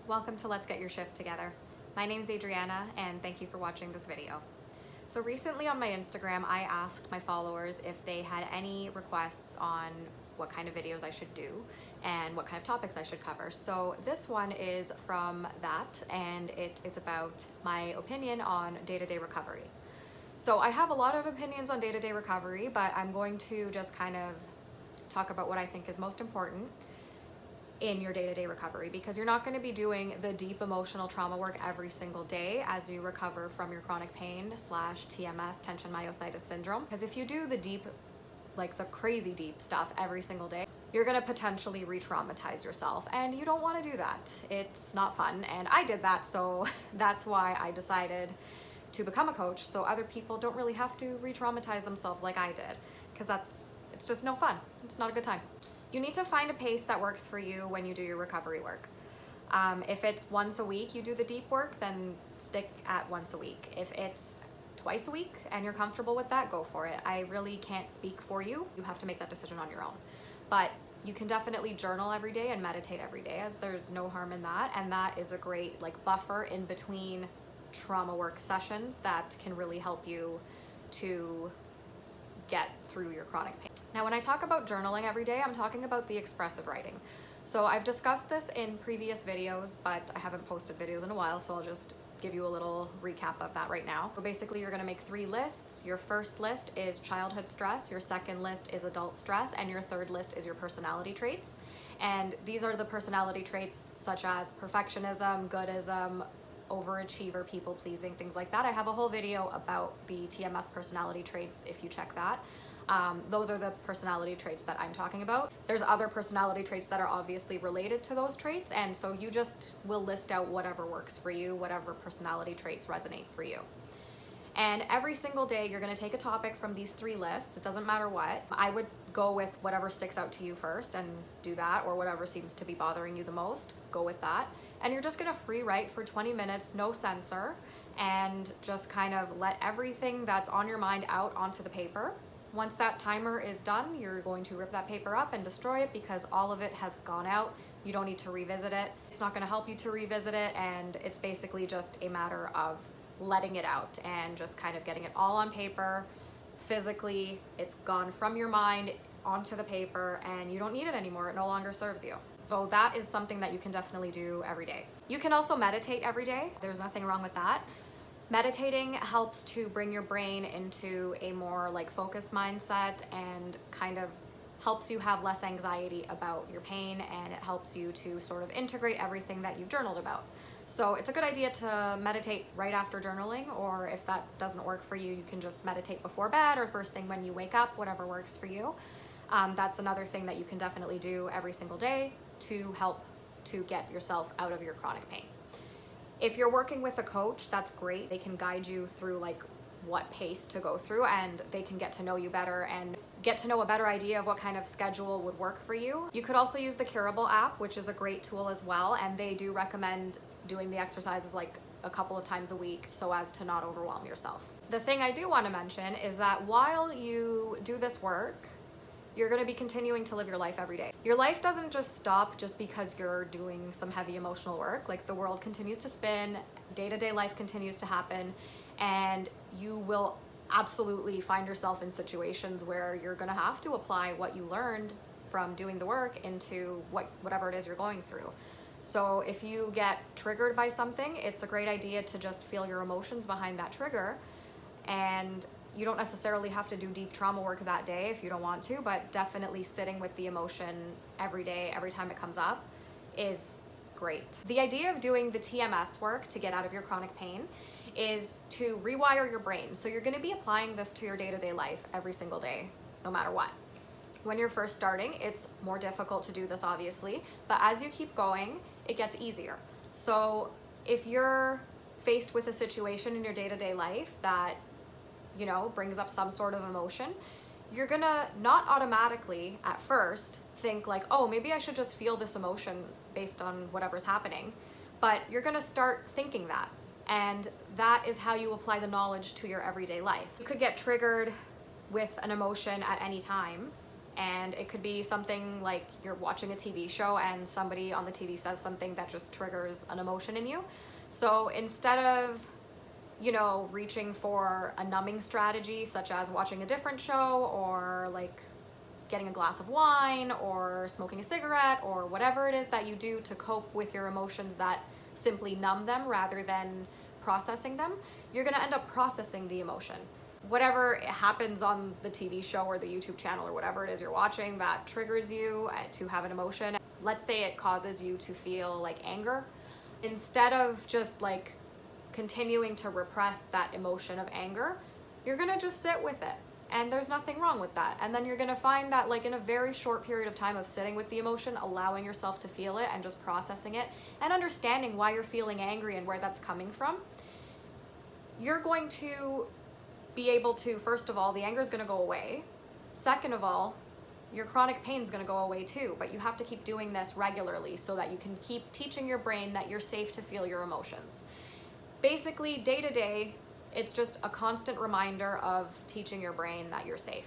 Welcome to Let's Get Your Shift Together. My name's Adriana and thank you for watching this video. So recently on my Instagram, I asked my followers if they had any requests on what kind of videos I should do and what kind of topics I should cover. So this one is from that, and it is about my opinion on day-to-day recovery. So I have a lot of opinions on day-to-day recovery, but I'm going to just kind of talk about what I think is most important in your day-to-day recovery, because you're not going to be doing the deep emotional trauma work every single day as you recover from your chronic pain / TMS, tension myositis syndrome. Because if you do the deep, like the crazy deep stuff every single day, you're going to potentially re-traumatize yourself, and you don't want to do that. It's not fun, and I did that, so that's why I decided to become a coach, so other people don't really have to re-traumatize themselves like I did, because it's just no fun. It's not a good time. You need to find a pace that works for you when you do your recovery work. If it's once a week you do the deep work, then stick at once a week. If it's twice a week and you're comfortable with that, go for it. I really can't speak for you. You have to make that decision on your own. But you can definitely journal every day and meditate every day, as there's no harm in that. And that is a great buffer in between trauma work sessions that can really help you to get through your chronic pain. Now, when I talk about journaling every day, I'm talking about the expressive writing. So I've discussed this in previous videos, but I haven't posted videos in a while, so I'll just give you a little recap of that right now. So basically, you're gonna make 3 lists. Your first list is childhood stress, your second list is adult stress, and your third list is your personality traits. And these are the personality traits such as perfectionism, goodism, overachiever, people pleasing, things like that. I have a whole video about the TMS personality traits if you check that. Those are the personality traits that I'm talking about. There's other personality traits that are obviously related to those traits, and so you just will list out whatever works for you, whatever personality traits resonate for you. And every single day you're going to take a topic from these 3 lists. It doesn't matter what. I would go with whatever sticks out to you first and do that, or whatever seems to be bothering you the most, go with that. And you're just going to free write for 20 minutes, no censor, and just kind of let everything that's on your mind out onto the paper. Once that timer is done, you're going to rip that paper up and destroy it, because all of it has gone out. You don't need to revisit it. It's not going to help you to revisit it, and it's basically just a matter of letting it out and just kind of getting it all on paper. Physically, it's gone from your mind onto the paper, and you don't need it anymore. It no longer serves you. So that is something that you can definitely do every day. You can also meditate every day. There's nothing wrong with that. Meditating helps to bring your brain into a more focused mindset, and kind of helps you have less anxiety about your pain, and it helps you to sort of integrate everything that you've journaled about. So it's a good idea to meditate right after journaling, or if that doesn't work for you, you can just meditate before bed or first thing when you wake up, whatever works for you. That's another thing that you can definitely do every single day to help to get yourself out of your chronic pain. If you're working with a coach, that's great. They can guide you through what pace to go through, and they can get to know you better and get to know a better idea of what kind of schedule would work for you. You could also use the Curable app, which is a great tool as well, and they do recommend doing the exercises a couple of times a week so as to not overwhelm yourself. The thing I do want to mention is that while you do this work, you're going to be continuing to live your life every day. Your life doesn't just stop just because you're doing some heavy emotional work. The world continues to spin, day-to-day life continues to happen, and you will absolutely find yourself in situations where you're going to have to apply what you learned from doing the work into whatever it is you're going through. So if you get triggered by something, it's a great idea to just feel your emotions behind that trigger. And you don't necessarily have to do deep trauma work that day if you don't want to, but definitely sitting with the emotion every day, every time it comes up, is great. The idea of doing the TMS work to get out of your chronic pain is to rewire your brain. So you're going to be applying this to your day-to-day life every single day, no matter what. When you're first starting, it's more difficult to do this, obviously, but as you keep going, it gets easier. So if you're faced with a situation in your day-to-day life that brings up some sort of emotion, you're gonna not automatically at first think oh, maybe I should just feel this emotion based on whatever's happening, but you're gonna start thinking that, and that is how you apply the knowledge to your everyday life. You could get triggered with an emotion at any time, And it could be something like you're watching a TV show and somebody on the TV says something that just triggers an emotion in you. So instead of, you know, reaching for a numbing strategy such as watching a different show or like getting a glass of wine or smoking a cigarette or whatever it is that you do to cope with your emotions that simply numb them rather than processing them, you're going to end up processing the emotion. Whatever happens on the TV show or the YouTube channel or whatever it is you're watching that triggers you to have an emotion, let's say it causes you to feel like anger, instead of just like continuing to repress that emotion of anger, you're gonna just sit with it. And there's nothing wrong with that. And then you're gonna find that like in a very short period of time of sitting with the emotion, allowing yourself to feel it and just processing it and understanding why you're feeling angry and where that's coming from, you're going to be able to, first of all, the anger is gonna go away. Second of all, your chronic pain is gonna go away too, but you have to keep doing this regularly so that you can keep teaching your brain that you're safe to feel your emotions. Basically, day to day, it's just a constant reminder of teaching your brain that you're safe.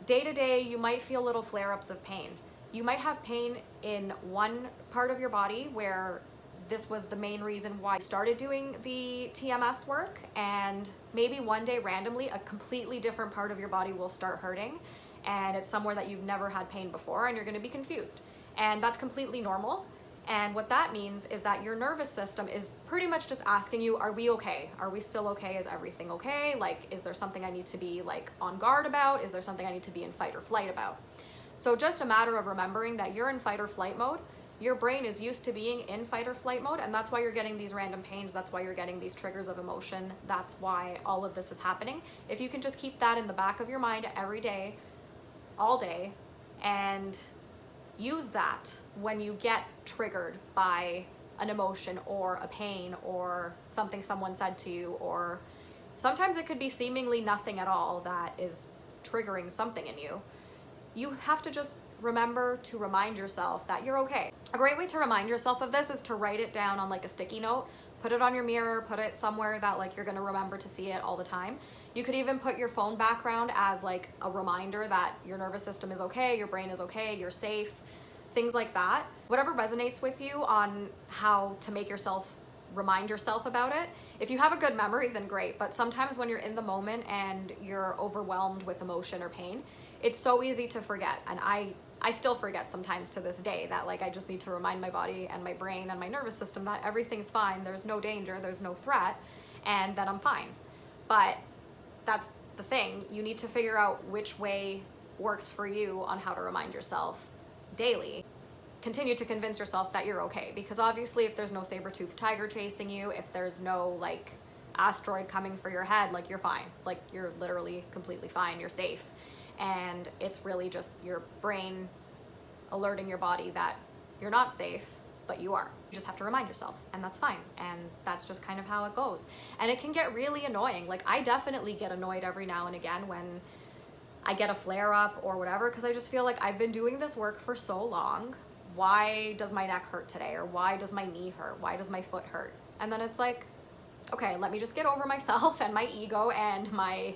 Day to day, you might feel little flare-ups of pain. You might have pain in one part of your body where this was the main reason why you started doing the TMS work, and maybe one day randomly a completely different part of your body will start hurting and it's somewhere that you've never had pain before and you're going to be confused. And that's completely normal. And what that means is that your nervous system is pretty much just asking you, are we okay? Are we still okay? Is everything okay? Like, is there something I need to be like on guard about? Is there something I need to be in fight or flight about? So just a matter of remembering that you're in fight or flight mode. Your brain is used to being in fight or flight mode, and that's why you're getting these random pains. That's why you're getting these triggers of emotion. That's why all of this is happening. If you can just keep that in the back of your mind every day, all day, and use that when you get triggered by an emotion or a pain or something someone said to you, or sometimes it could be seemingly nothing at all that is triggering something in you, you have to just remember to remind yourself that you're okay. A great way to remind yourself of this is to write it down on like a sticky note, put it on your mirror, put it somewhere that like you're gonna remember to see it all the time. You could even put your phone background as like a reminder that your nervous system is okay, your brain is okay, you're safe, things like that. Whatever resonates with you on how to make yourself remind yourself about it. If you have a good memory, then great, but sometimes when you're in the moment and you're overwhelmed with emotion or pain, it's so easy to forget. And I still forget sometimes to this day that like I just need to remind my body and my brain and my nervous system that everything's fine, there's no danger, there's no threat, and that I'm fine. But that's the thing, you need to figure out which way works for you on how to remind yourself daily. Continue to convince yourself that you're okay, because obviously if there's no saber-toothed tiger chasing you, if there's no like asteroid coming for your head, like you're fine, like you're literally completely fine, you're safe. And it's really just your brain alerting your body that you're not safe, but you are. You just have to remind yourself, and that's fine. And that's just kind of how it goes. And it can get really annoying. Like I definitely get annoyed every now and again when I get a flare up or whatever, because I just feel like I've been doing this work for so long. Why does my neck hurt today? Or why does my knee hurt? Why does my foot hurt? And then it's like, okay, let me just get over myself and my ego and my,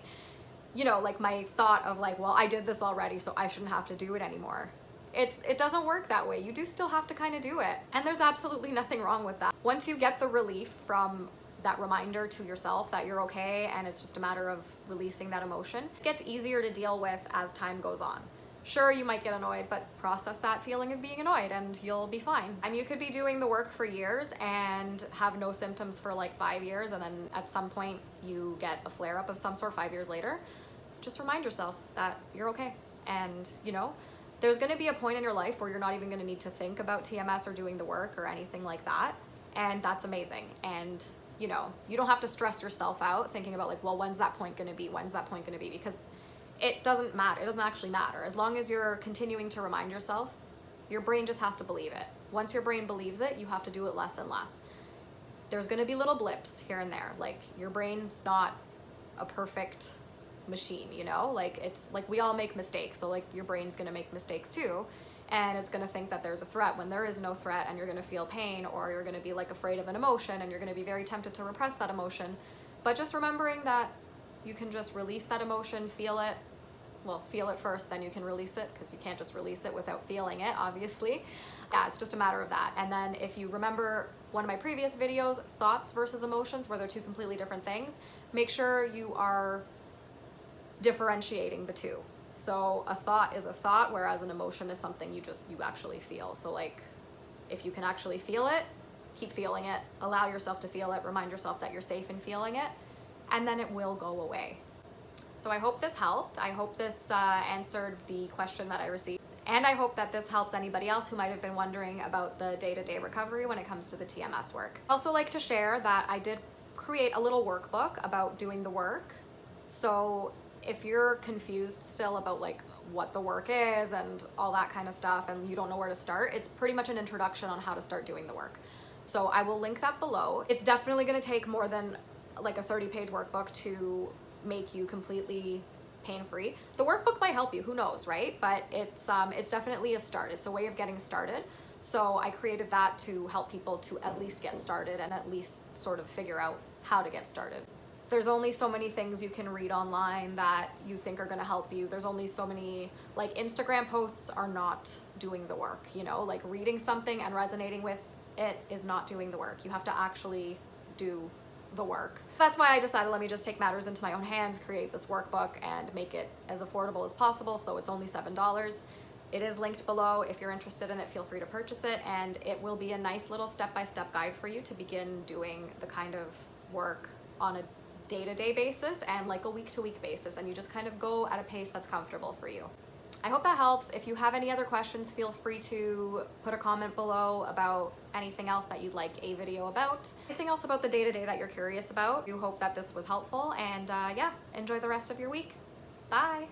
you know, like my thought of like, well, I did this already, so I shouldn't have to do it anymore. It doesn't work that way. You do still have to kind of do it. And there's absolutely nothing wrong with that. Once you get the relief from that reminder to yourself that you're okay and it's just a matter of releasing that emotion, it gets easier to deal with as time goes on. Sure, you might get annoyed, but process that feeling of being annoyed and you'll be fine. And you could be doing the work for years and have no symptoms for like 5 years, and then at some point you get a flare-up of some sort 5 years later. Just remind yourself that you're okay. And you know, there's gonna be a point in your life where you're not even gonna need to think about TMS or doing the work or anything like that. And that's amazing. And you know, you don't have to stress yourself out thinking about like, well, when's that point gonna be? When's that point gonna be? Because it doesn't matter. It doesn't actually matter. As long as you're continuing to remind yourself, your brain just has to believe it. Once your brain believes it, you have to do it less and less. There's gonna be little blips here and there. Like your brain's not a perfect machine, you know? Like it's like we all make mistakes. So like your brain's gonna make mistakes too. And it's gonna think that there's a threat when there is no threat, and you're gonna feel pain, or you're gonna be like afraid of an emotion and you're gonna be very tempted to repress that emotion. But just remembering that you can just release that emotion, feel it, well, feel it first, then you can release it, because you can't just release it without feeling it, obviously. Yeah, it's just a matter of that. And then if you remember one of my previous videos, thoughts versus emotions, where they're two completely different things, make sure you are differentiating the two. So a thought is a thought, whereas an emotion is something you actually feel. So like, if you can actually feel it, keep feeling it, allow yourself to feel it, remind yourself that you're safe in feeling it, and then it will go away. So I hope this helped. I hope this answered the question that I received. And I hope that this helps anybody else who might have been wondering about the day-to-day recovery when it comes to the TMS work. I also like to share that I did create a little workbook about doing the work. So if you're confused still about like what the work is and all that kind of stuff, and you don't know where to start, it's pretty much an introduction on how to start doing the work. So I will link that below. It's definitely going to take more than like a 30-page workbook to make you completely pain-free. The workbook might help you, who knows, right? But it's definitely a start. It's a way of getting started. So I created that to help people to at least get started and at least sort of figure out how to get started. There's only so many things you can read online that you think are going to help you. There's only so many, like, Instagram posts are not doing the work, you know, like reading something and resonating with it is not doing the work. You have to actually do the work. That's why I decided, let me just take matters into my own hands, create this workbook and make it as affordable as possible. So it's only $7. It is linked below. If you're interested in it, feel free to purchase it, and it will be a nice little step-by-step guide for you to begin doing the kind of work on a day-to-day basis and like a week-to-week basis, and you just kind of go at a pace that's comfortable for you. I hope that helps. If you have any other questions, feel free to put a comment below about anything else that you'd like a video about. Anything else about the day-to-day that you're curious about. I hope that this was helpful, and yeah, enjoy the rest of your week. Bye.